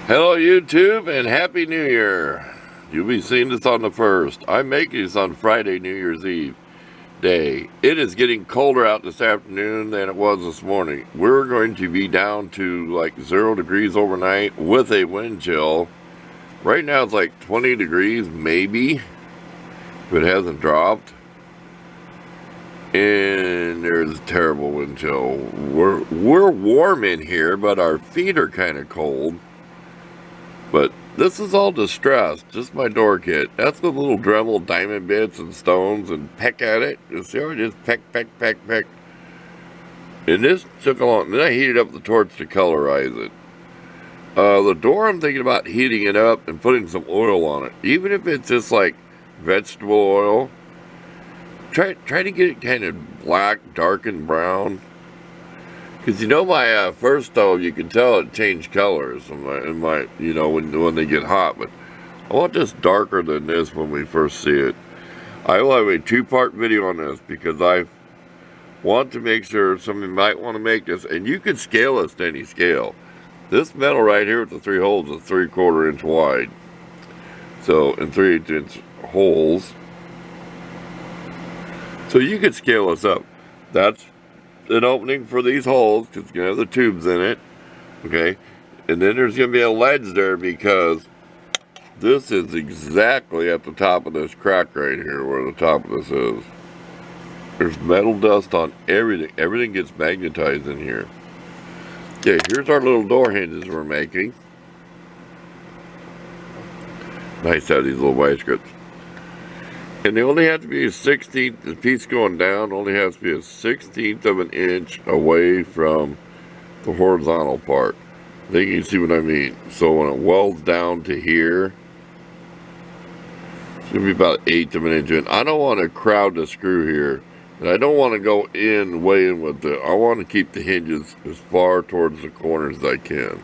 Hello YouTube and Happy New Year. You'll be seeing this on the 1st. I'm making this on Friday, New Year's Eve day. It is getting colder out this afternoon than it was this morning. We're going to be down to like 0 degrees overnight with a wind chill. Right now it's like 20 degrees maybe, if it hasn't dropped. And there's a terrible wind chill. We're warm in here, but our feet are kind of cold. But this is all distressed, just my door kit. That's the little Dremel diamond bits and stones and peck at it. You see how I just peck. And this took a long, then I heated up the torch to colorize it. The door, I'm thinking about heating it up and putting some oil on it. Even if it's just like vegetable oil. Try to get it kind of black, dark, and brown. Because you know my first stove, you can tell it changed colors in my you know, when they get hot. But I want this darker than this when we first see it. I will have a 2-part video on this because I want to make sure somebody might want to make this. And you can scale this to any scale. This metal right here with the 3 holes is 3/4 inch wide. So, and 3/8 inch holes. So you could scale this up. That's an opening for these holes because it's going to have the tubes in it. Okay. And then there's going to be a ledge there because this is exactly at the top of this crack right here where the top of this is. There's metal dust on everything. Everything gets magnetized in here. Okay, here's our little door hinges we're making. Nice to have these little vice grips. And they only have to be a 16th, the piece going down only has to be a 16th of an inch away from the horizontal part. I think you can see what I mean. So when it welds down to here, it's going to be about 1/8 of an inch in. I don't want to crowd the screw here. And I don't want to go way in with it. I want to keep the hinges as far towards the corners as I can.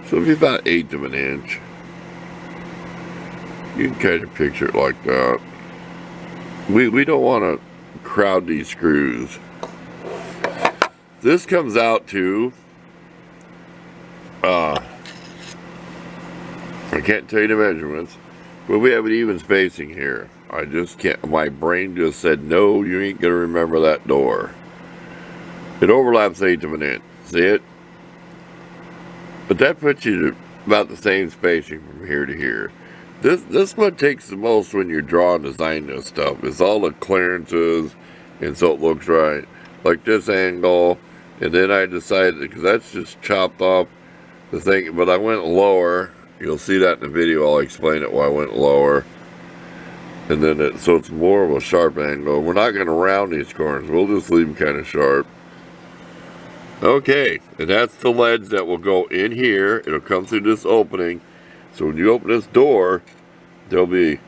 So it'll be about 1/8 of an inch. You can kind of picture it like that. We don't want to crowd these screws. This comes out to, I can't tell you the measurements, but we have an even spacing here. I just can't, my brain just said, no, you ain't going to remember that door. It overlaps 1/8 of an inch, see it? But that puts you to about the same spacing from here to here. This one takes the most when you're drawing design this stuff. It's all the clearances, and so it looks right. Like this angle, and then I decided, because that's just chopped off the thing, but I went lower. You'll see that in the video. I'll explain it why I went lower. And then so it's more of a sharp angle. We're not going to round these corners. We'll just leave them kind of sharp. Okay, and that's the ledge that will go in here. It'll come through this opening. So when you open this door, there'll be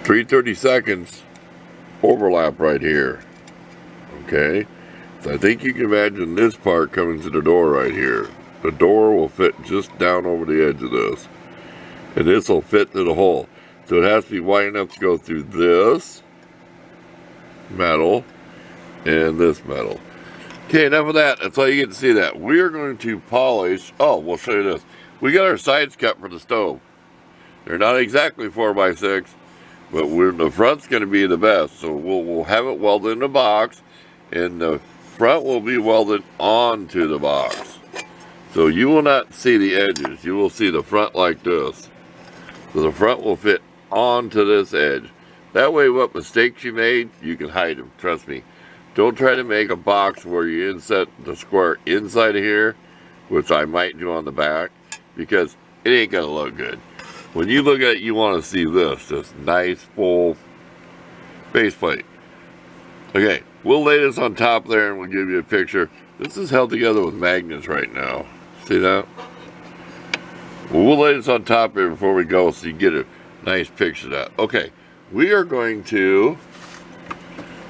3/32 overlap right here. Okay? So I think you can imagine this part coming to the door right here. The door will fit just down over the edge of this. And this will fit through the hole. So it has to be wide enough to go through this metal and this metal. Okay, enough of that. That's all you get to see that. We are going to polish. Oh, we'll show you this. We got our sides cut for the stove. They're not exactly 4x6, but the front's going to be the best. So we'll have it welded in the box, and the front will be welded onto the box. So you will not see the edges. You will see the front like this. So the front will fit onto this edge. That way, what mistakes you made, you can hide them. Trust me. Don't try to make a box where you inset the square inside of here, which I might do on the back, because it ain't going to look good. When you look at it, you want to see this nice full base plate. Okay, we'll lay this on top there and we'll give you a picture. This is held together with magnets right now. See that? Well, we'll lay this on top here before we go so you get a nice picture of that. Okay, we are going to...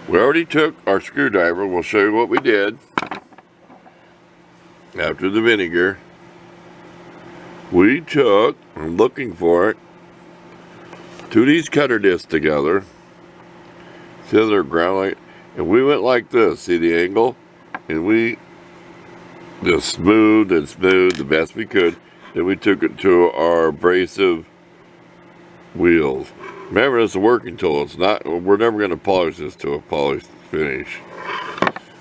We already took our screwdriver. We'll show you what we did after the vinegar. We took, I'm looking for it, 2 of these cutter discs together. See how they're ground like, and we went like this. See the angle? And we just smooth and smooth the best we could. Then we took it to our abrasive wheels. Remember, it's a working tool. It's not. We're never going to polish this to a polished finish.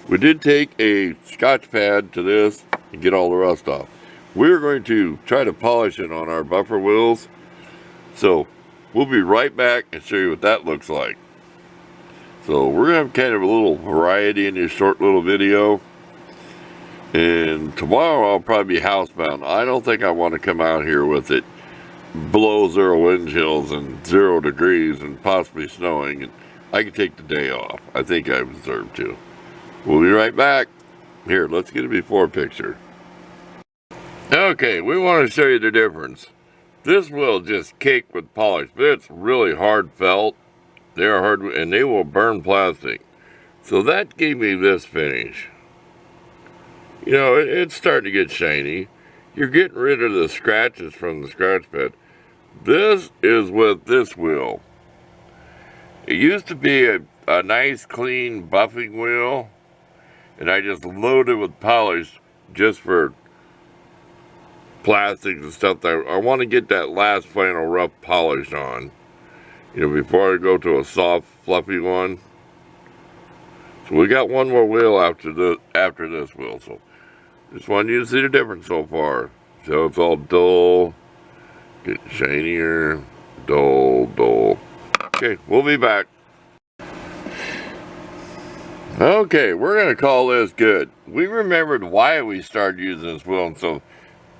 We did take a Scotch pad to this and get all the rust off. We're going to try to polish it on our buffer wheels. So we'll be right back and show you what that looks like. So we're going to have kind of a little variety in this short little video. And tomorrow I'll probably be housebound. I don't think I want to come out here with it below 0 wind chills and 0 degrees and possibly snowing. And I can take the day off. I think I deserve to. We'll be right back. Here, let's get a before picture. Okay, we want to show you the difference. This will just cake with polish, but it's really hard felt. They are hard, and they will burn plastic. So that gave me this finish. You know, it's starting to get shiny. You're getting rid of the scratches from the scratch pad. This is with this wheel. It used to be a nice, clean buffing wheel, and I just loaded with polish just for plastics and stuff. That I want to get that last final rough polish on, you know, before I go to a soft, fluffy one. So we got one more wheel after this wheel. So just wanted you to see the difference so far. So it's all dull, getting shinier, dull, dull. Okay, we'll be back. Okay, we're going to call this good. We remembered why we started using this wheel, and so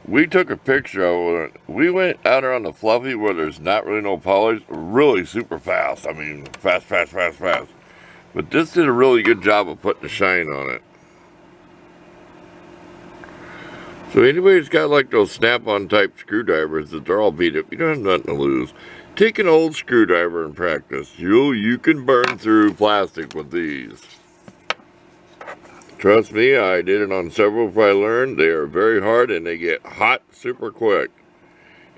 we took a picture of it. We went out there on the fluffy where there's not really no polish, really super fast. I mean, fast. But this did a really good job of putting the shine on it. So anybody who's got like those snap-on type screwdrivers that they're all beat up, you don't have nothing to lose. Take an old screwdriver and practice. You can burn through plastic with these. Trust me, I did it on several before I learned. They are very hard and they get hot super quick.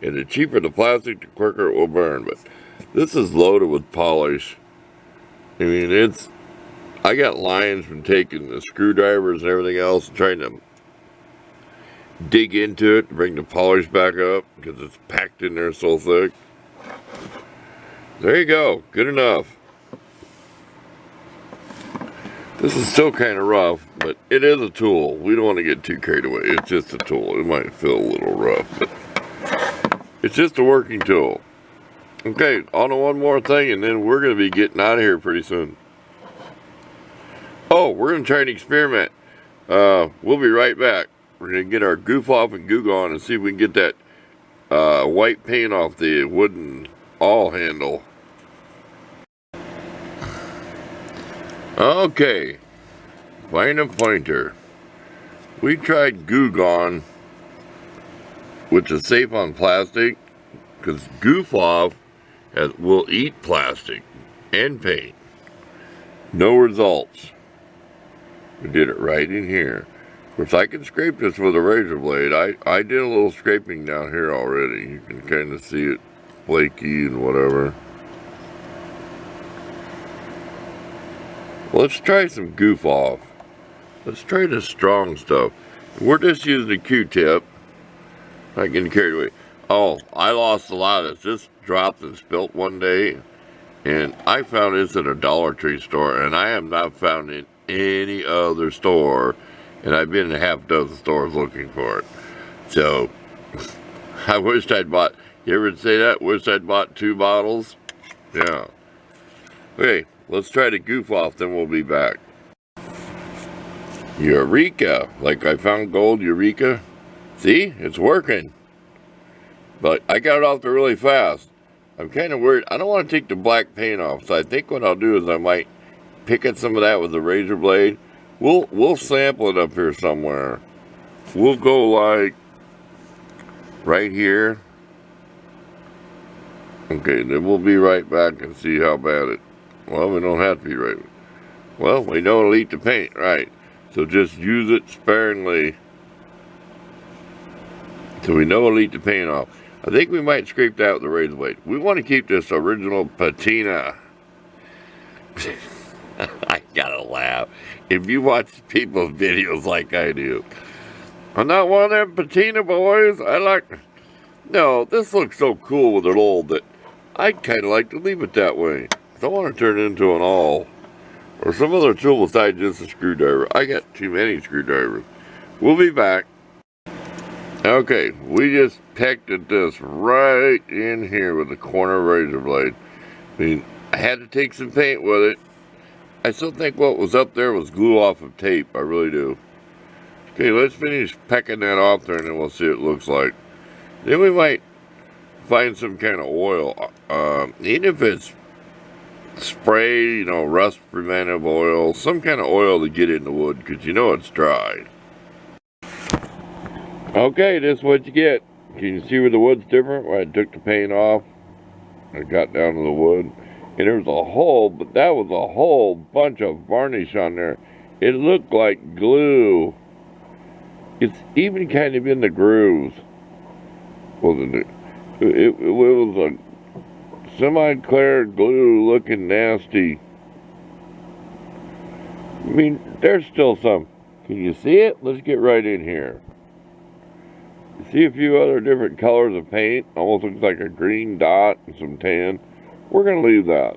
And the cheaper the plastic, the quicker it will burn. But this is loaded with polish. I mean, I got lines from taking the screwdrivers and everything else and trying to dig into it to bring the polish back up because it's packed in there so thick. There you go. Good enough. This is still kind of rough, but it is a tool. We don't want to get too carried away. It's just a tool. It might feel a little rough, but it's just a working tool. Okay, on to one more thing, and then we're going to be getting out of here pretty soon. Oh, we're going to try and experiment. We'll be right back. We're going to get our goof off and goo on and see if we can get that white paint off the wooden awl handle. Okay, find a pointer. We tried Goo Gone, which is safe on plastic, because Goof Off will eat plastic and paint. No results. We did it right in here. Of course, I can scrape this with a razor blade. I did a little scraping down here already. You can kind of see it flaky and whatever. Let's try some Goof Off. Let's try the strong stuff. We're just using a Q-tip. Not getting carried away. Oh, I lost a lot of this. This dropped and spilt one day. And I found this at a Dollar Tree store. And I have not found it in any other store. And I've been in a half dozen stores looking for it. So, I wished I'd bought... You ever say that? Wish I'd bought 2 bottles? Yeah. Okay. Let's try to Goof Off, then we'll be back. Eureka! Like I found gold, Eureka. See? It's working. But I got it off there really fast. I'm kind of worried. I don't want to take the black paint off, so I think what I'll do is I might pick at some of that with a razor blade. We'll sample it up here somewhere. We'll go like right here. Okay, then we'll be right back and see how bad it. Well, we don't have to be right. Well, we know it'll eat the paint, right? So just use it sparingly. So we know it'll eat the paint off. I think we might scrape that with the razor blade. We want to keep this original patina. I gotta laugh. If you watch people's videos like I do, I'm not one of them patina boys. No, this looks so cool with it old that I'd kind of like to leave it that way. I don't want to turn it into an awl. Or some other tool besides just a screwdriver. I got too many screwdrivers. We'll be back. Okay, we just pecked at this right in here with the corner razor blade. I mean, I had to take some paint with it. I still think what was up there was glue off of tape. I really do. Okay, let's finish pecking that off there and then we'll see what it looks like. Then we might find some kind of oil. Even if it's spray, you know, rust preventive oil, some kind of oil to get in the wood because you know it's dry. Okay, this is what you get. Can you see where the wood's different? When I took the paint off, I got down to the wood, and there was a hole, but that was a whole bunch of varnish on there. It looked like glue. It's even kind of in the grooves. Wasn't it? It was a semi-clear glue looking nasty. I mean, there's still some. Can you see it? Let's get right in here. See a few other different colors of paint. Almost looks like a green dot and some tan. We're going to leave that.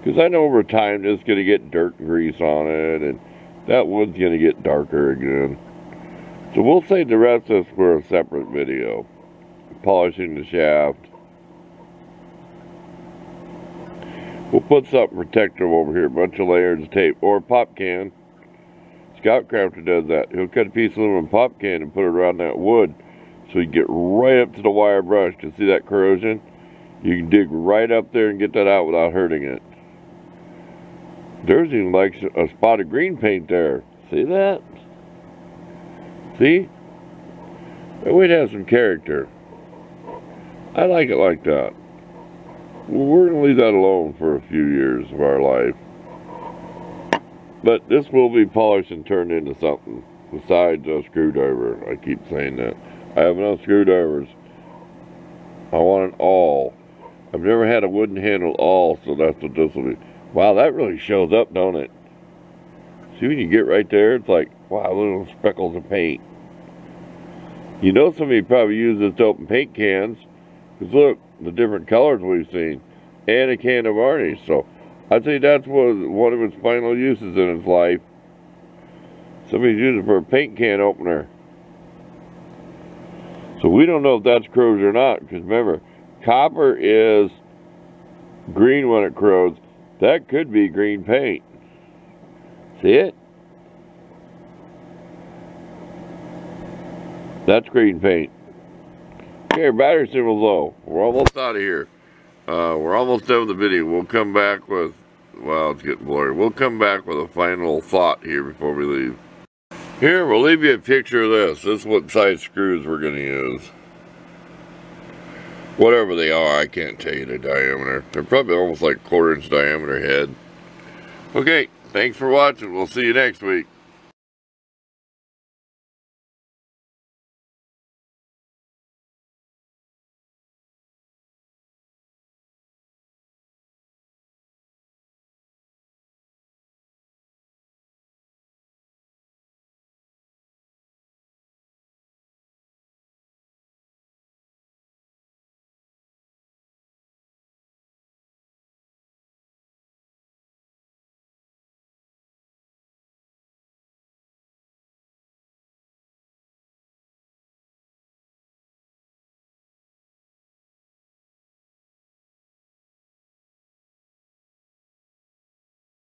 Because I know over time it's going to get dirt and grease on it. And that wood's going to get darker again. So we'll save the rest of this for a separate video. Polishing the shaft. We'll put something protective over here. A bunch of layers of tape. Or a pop can. Scout Crafter does that. He'll cut a piece of aluminum pop can and put it around that wood so you get right up to the wire brush. To see that corrosion? You can dig right up there and get that out without hurting it. There's even like a spot of green paint there. See that? See? That would have some character. I like it like that. We're going to leave that alone for a few years of our life. But this will be polished and turned into something besides a screwdriver. I keep saying that. I have enough screwdrivers. I want an awl. I've never had a wooden handled awl, so that's what this will be. Wow, that really shows up, don't it? See, when you get right there, it's like, wow, little speckles of paint. You know somebody probably used this to open paint cans. Because look, the different colors we've seen. And a can of varnish, so I'd say that's one of its final uses in its life. Somebody's using it for a paint can opener. So we don't know if that's corrosion or not, because remember, copper is green when it corrodes. That could be green paint. See it? That's green paint. Okay, our battery symbol's low. We're almost out of here. We're almost done with the video. We'll come back with, well, it's getting blurry. We'll come back with a final thought here before we leave. Here, we'll leave you a picture of this. This is what size screws we're going to use. Whatever they are, I can't tell you the diameter. They're probably almost like 1/4 inch diameter head. Okay, thanks for watching. We'll see you next week.